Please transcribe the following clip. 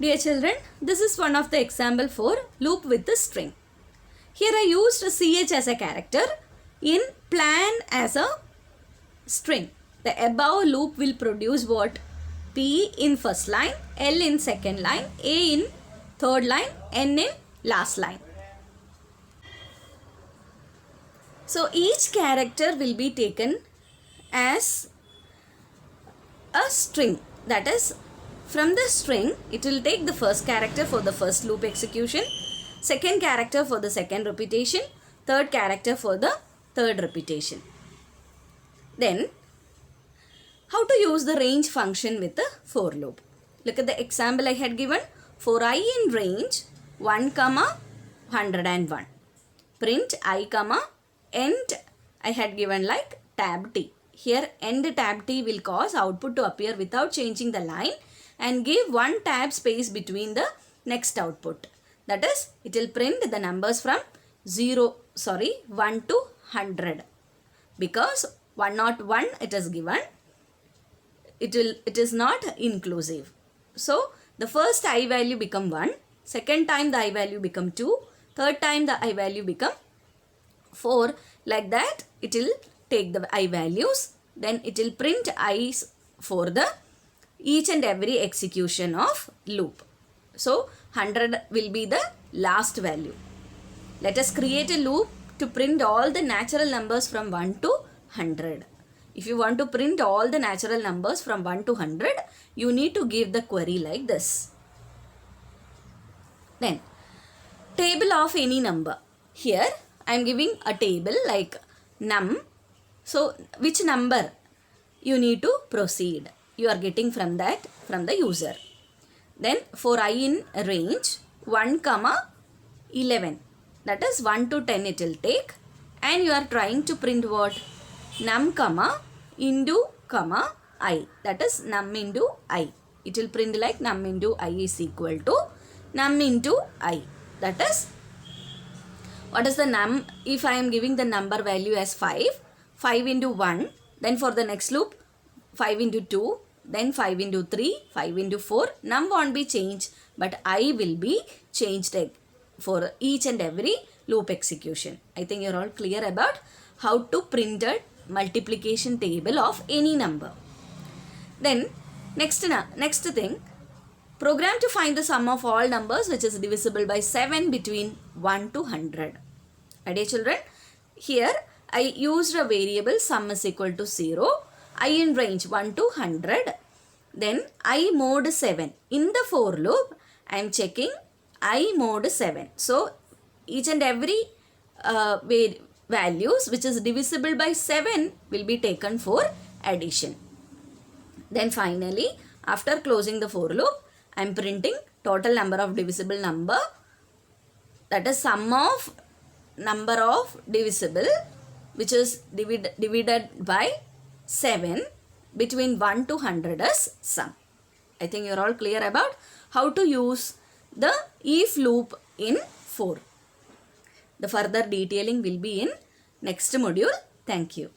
Dear children, this is one of the example for loop with the string. Here I used ch as a character in plan as a string. The above loop will produce what? P in first line, L in second line, A in third line, N in last line. So each character will be taken as a string, that is, from the string it will take the first character for the first loop execution, second character for the second repetition, third character for the third repetition. Then how to use the range function with the for loop? Look at the example I had given. For I in range 1, 101. Print I, end I had given like tab t. Here end tab t will cause output to appear without changing the line and give one tab space between the next output. That is, it will print the numbers from 1 to 100. Because 101 it is given, it is not inclusive. So the first I value become 1, second time the I value become 2, third time the I value become 4. Like that it will take the I values, then it will print I's for the each and every execution of loop. So 100 will be the last value. Let us create a loop to print all the natural numbers from 1 to 100. If you want to print all the natural numbers from 1 to 100, you need to give the query like this. Then table of any number. Here I am giving a table like num. So which number you need to proceed, you are getting from that, from the user. Then for I in range 1, 11. That is 1 to 10 it will take, and you are trying to print what? Num, into, I. That is num into I. It will print like num into I is equal to num into I. That is, what is the num? If I am giving the number value as 5, 5 into 1, then for the next loop 5 into 2, then 5 into 3, 5 into 4, num won't be changed, but I will be changed for each and every loop execution. I think you're all clear about how to print a multiplication table of any number. Then next thing, program to find the sum of all numbers which is divisible by 7 between 1 to 100. Dear children, here I used a variable sum is equal to 0, I in range 1 to 100, then I mod 7. In the for loop, I am checking I mod 7. So each and every values which is divisible by 7 will be taken for addition. Then finally, after closing the for loop, I am printing total number of divisible number, that is sum of number of divisible which is divided by 7 between 1 to 100 as sum. I think you are all clear about how to use the if loop in for. The further detailing will be in next module. Thank you.